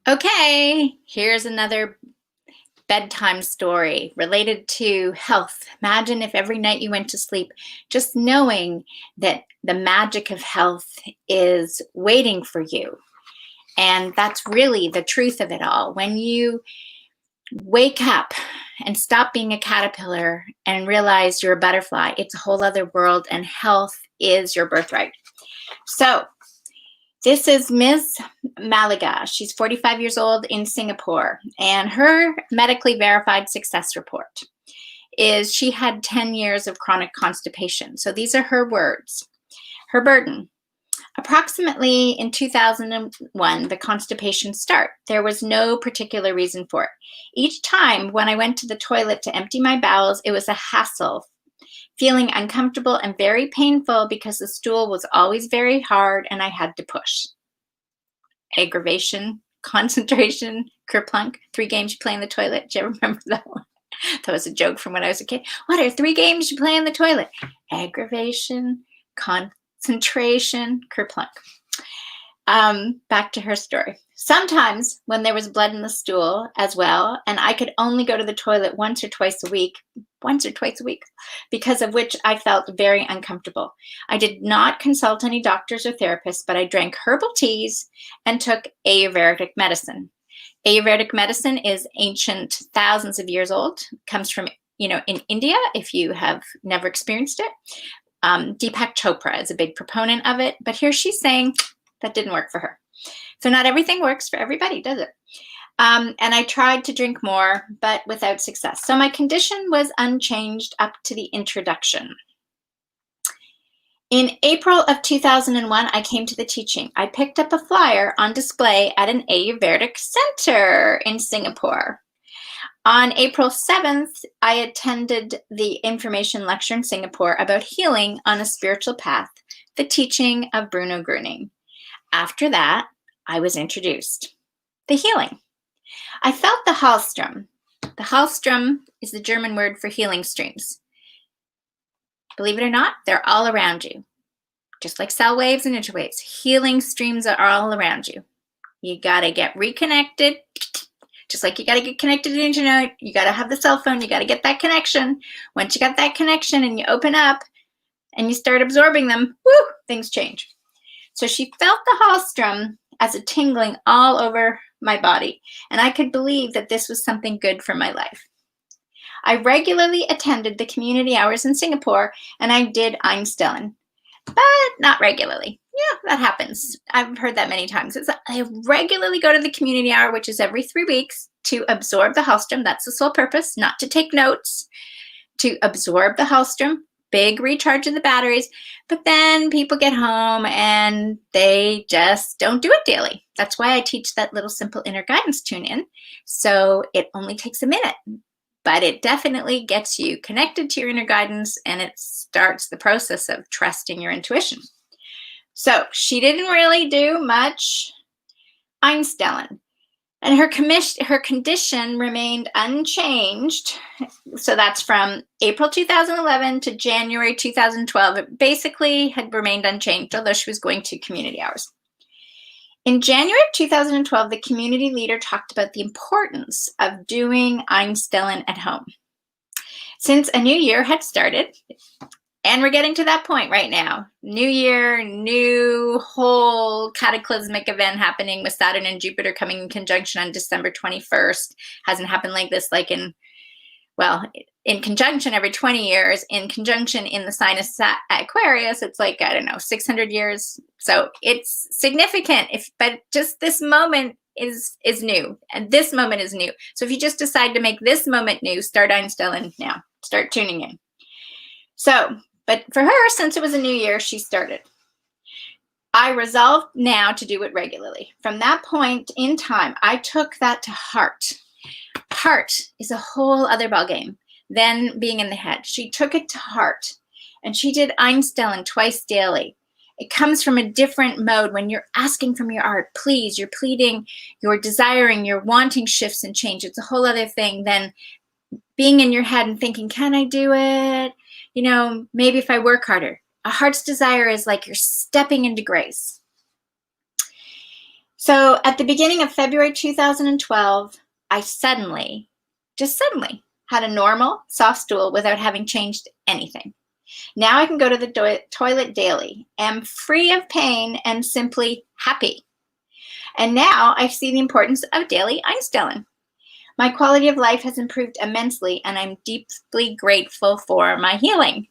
Okay, here's another bedtime story related to health. Imagine if every night you went to sleep just knowing that the magic of health is waiting for you. And that's really the truth of it all. When you wake up and stop being a caterpillar and realize you're a butterfly, it's a whole other world, and health is your birthright. So, this is Ms. Malaga. She's 45 years old in Singapore, and her medically verified success report is she had 10 years of chronic constipation. So these are her words. Her burden. Approximately in 2001, the constipation started. There was no particular reason for it. Each time when I went to the toilet to empty my bowels, it was a hassle, feeling uncomfortable and very painful because the stool was always very hard and I had to push. Aggravation, concentration, kerplunk, 3 games you play in the toilet. Do you ever remember that one? That was a joke from when I was a kid. What are 3 games you play in the toilet? Aggravation, concentration, kerplunk. Back to her story. Sometimes when there was blood in the stool as well, and I could only go to the toilet once or twice a week, because of which I felt very uncomfortable. I did not consult any doctors or therapists, but I drank herbal teas and took Ayurvedic medicine. Ayurvedic medicine is ancient, thousands of years old, comes from, in India, if you have never experienced it. Deepak Chopra is a big proponent of it, but here she's saying that didn't work for her. So not everything works for everybody, does it? And I tried to drink more, but without success. So my condition was unchanged up to the introduction. In April of 2001, I came to the teaching. I picked up a flyer on display at an Ayurvedic center in Singapore. On April 7th, I attended the information lecture in Singapore about healing on a spiritual path, the teaching of Bruno Gruning. After that, I was introduced. The healing. I felt the Hallstrom. The Hallstrom is the German word for healing streams. Believe it or not, they're all around you. Just like cell waves and interwaves, healing streams are all around you. You got to get reconnected. Just like you got to get connected to the internet, you got to have the cell phone, you got to get that connection. Once you got that connection and you open up and you start absorbing them, whoo, things change. So she felt the Hallstrom as a tingling all over my body, and I could believe that this was something good for my life. I regularly attended the community hours in Singapore, and I did einstellen, but not regularly. Yeah, that happens. I've heard that many times. I regularly go to the community hour, which is every 3 weeks, to absorb the Hallstrom. That's the sole purpose, not to take notes, to absorb the Hallstrom. Big recharge of the batteries, but then people get home and they just don't do it daily. That's why I teach that little simple inner guidance tune in. So it only takes a minute, but it definitely gets you connected to your inner guidance, and it starts the process of trusting your intuition. So she didn't really do much einstellen. And her condition remained unchanged. So that's from April 2011 to January 2012. It basically had remained unchanged, although she was going to community hours. In January of 2012, the community leader talked about the importance of doing einstellen at home. Since a new year had started, and we're getting to that point right now. New year, new whole cataclysmic event happening with Saturn and Jupiter coming in conjunction on December 21st. Hasn't happened like this, in conjunction every 20 years, in conjunction in the sign of Aquarius, it's 600 years. So it's significant, but just this moment is new, and this moment is new. So if you just decide to make this moment new, start einstellen now. Start tuning in. So, but for her, since it was a new year, she started. I resolved now to do it regularly. From that point in time, I took that to heart. Heart is a whole other ballgame than being in the head. She took it to heart, and she did einstellen twice daily. It comes from a different mode when you're asking from your heart, please, you're pleading, you're desiring, you're wanting shifts and change. It's a whole other thing than being in your head and thinking, can I do it? Maybe if I work harder. A heart's desire is like you're stepping into grace. So at the beginning of February 2012, I just suddenly, had a normal, soft stool without having changed anything. Now I can go to the toilet daily, am free of pain, and simply happy. And now I see the importance of daily einstellen. My quality of life has improved immensely, and I'm deeply grateful for my healing.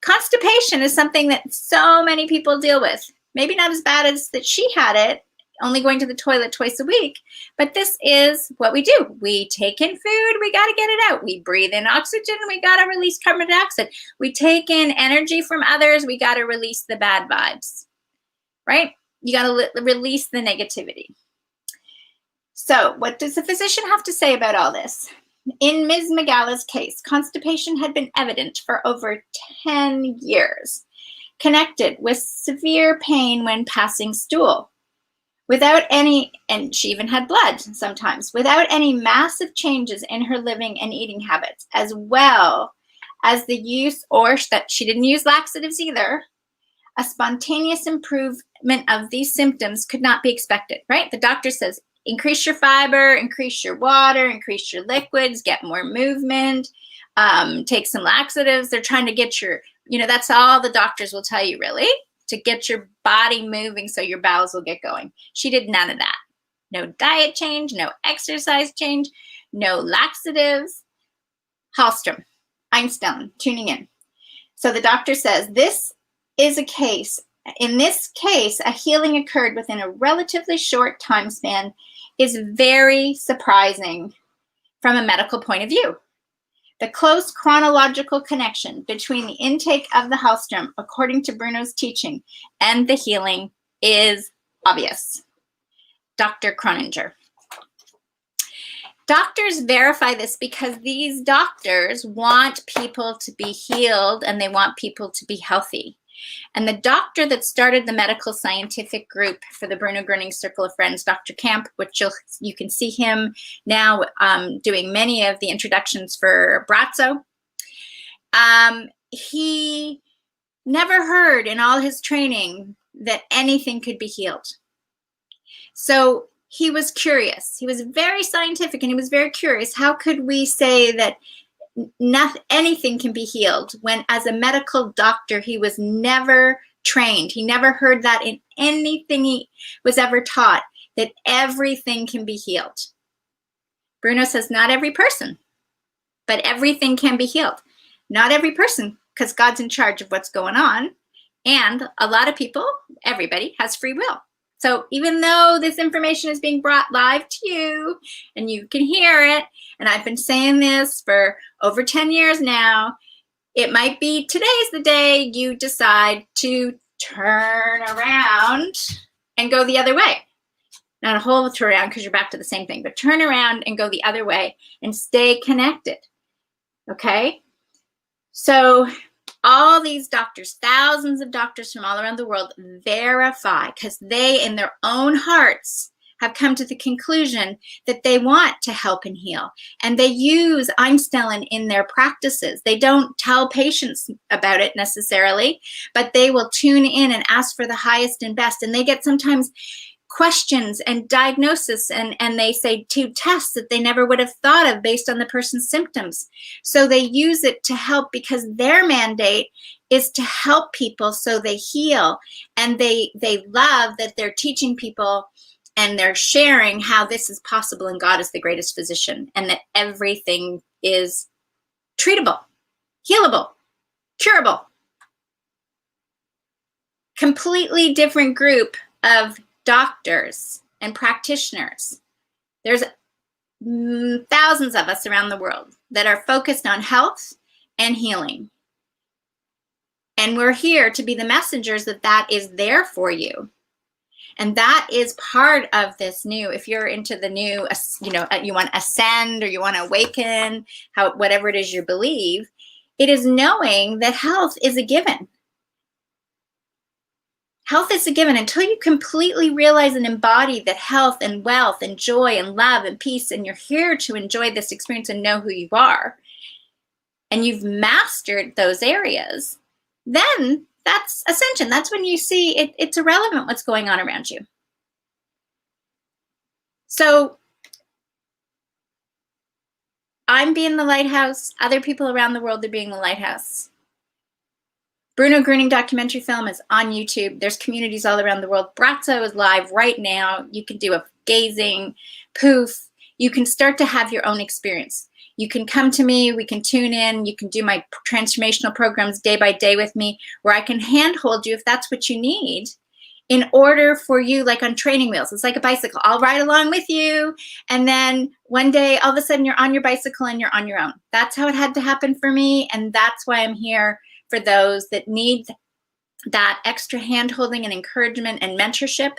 Constipation is something that so many people deal with. Maybe not as bad as that she had it, only going to the toilet twice a week, but this is what we do. We take in food, we got to get it out. We breathe in oxygen, we got to release carbon dioxide. We take in energy from others, we got to release the bad vibes, right? You got to release the negativity. So what does the physician have to say about all this? In Ms. Magala's case, constipation had been evident for over 10 years, connected with severe pain when passing stool. Without any, and she even had blood sometimes, without any massive changes in her living and eating habits, as well as the use, or that she didn't use laxatives either, a spontaneous improvement of these symptoms could not be expected, right? The doctor says, increase your fiber, increase your water, increase your liquids, get more movement, take some laxatives. They're trying to get your, that's all the doctors will tell you, really, to get your body moving so your bowels will get going. She did none of that. No diet change, no exercise change, no laxatives. Hallstrom, Einstein, tuning in. So the doctor says, this is a case. In this case, a healing occurred within a relatively short time span is very surprising from a medical point of view. The close chronological connection between the intake of the Hallstrom, according to Bruno's teaching, and the healing is obvious. Dr. Croninger. Doctors verify this because these doctors want people to be healed and they want people to be healthy. And the doctor that started the medical scientific group for the Bruno Gröning Circle of Friends, Dr. Camp, which you can see him now doing many of the introductions for Brazzo. He never heard in all his training that anything could be healed. So he was curious. He was very scientific and he was very curious. How could we say that anything can be healed when, as a medical doctor, he was never trained? He never heard that in anything he was ever taught, that everything can be healed. Bruno says not every person, but everything can be healed. Not every person, because God's in charge of what's going on. And a lot of people, everybody, has free will. So even though this information is being brought live to you and you can hear it, and I've been saying this for over 10 years now, it might be today's the day you decide to turn around and go the other way. Not a whole turn around because you're back to the same thing, but turn around and go the other way and stay connected, okay? So all these doctors, thousands of doctors from all around the world, verify, because they in their own hearts have come to the conclusion that they want to help and heal. And they use einstellen in their practices. They don't tell patients about it necessarily, but they will tune in and ask for the highest and best. And they get sometimes questions and diagnosis, and they say to tests that they never would have thought of based on the person's symptoms. So they use it to help because their mandate is to help people so they heal. And they love that they're teaching people and they're sharing how this is possible, and God is the greatest physician, and that everything is treatable, healable, curable. Completely different group of doctors and practitioners. There's thousands of us around the world that are focused on health and healing. And we're here to be the messengers that is there for you. And that is part of this new, if you're into the new, you want to ascend or you want to awaken, whatever it is you believe, it is knowing that health is a given. Health is a given until you completely realize and embody that health and wealth and joy and love and peace, and you're here to enjoy this experience and know who you are, and you've mastered those areas, then that's ascension. That's when you see it's irrelevant what's going on around you. So I'm being the lighthouse. Other people around the world are being the lighthouse. Bruno Gruning documentary film is on YouTube. There's communities all around the world. Brazzo is live right now. You can do a gazing, poof. You can start to have your own experience. You can come to me. We can tune in. You can do my transformational programs day by day with me, where I can handhold you if that's what you need, in order for you, like on training wheels. It's like a bicycle. I'll ride along with you, and then one day, all of a sudden, you're on your bicycle and you're on your own. That's how it had to happen for me, and that's why I'm here for those that need that extra hand-holding and encouragement and mentorship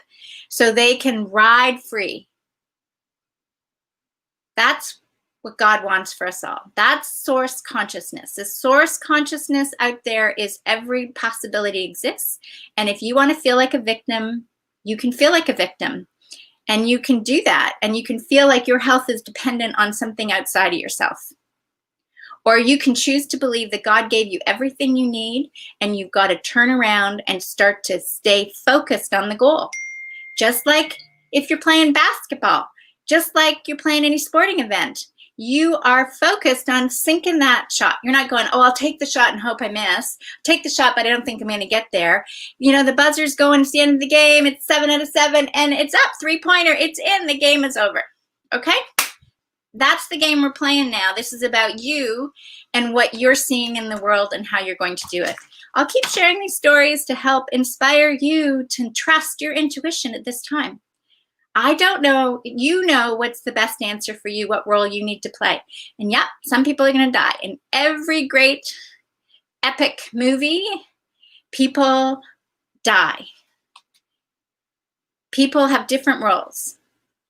so they can ride free. That's what God wants for us all. That's source consciousness. The source consciousness out there is every possibility exists. And if you want to feel like a victim, you can feel like a victim. And you can do that. And you can feel like your health is dependent on something outside of yourself. Or you can choose to believe that God gave you everything you need, and you've got to turn around and start to stay focused on the goal. Just like if you're playing basketball, just like you're playing any sporting event, you are focused on sinking that shot. You're not going, oh, I'll take the shot and hope I miss. Take the shot, but I don't think I'm going to get there. You know, the buzzer's going, it's the end of the game. It's 7 out of 7, and it's up, 3-pointer. It's in. The game is over. Okay? That's the game we're playing now. This is about you and what you're seeing in the world and how you're going to do it. I'll keep sharing these stories to help inspire you to trust your intuition at this time. I don't know. You know what's the best answer for you, what role you need to play. And yeah, some people are going to die. In every great epic movie, people die. People have different roles.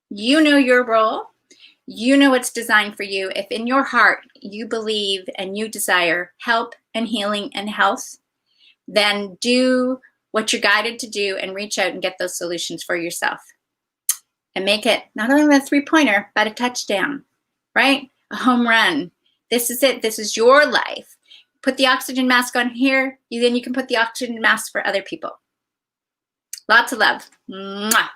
You know your role. You know what's designed for you. If in your heart you believe and you desire help and healing and health, then do what you're guided to do and reach out and get those solutions for yourself. And make it not only a 3-pointer, but a touchdown, right? A home run. This is it. This is your life. Put the oxygen mask on here. Then you can put the oxygen mask for other people. Lots of love. Mwah.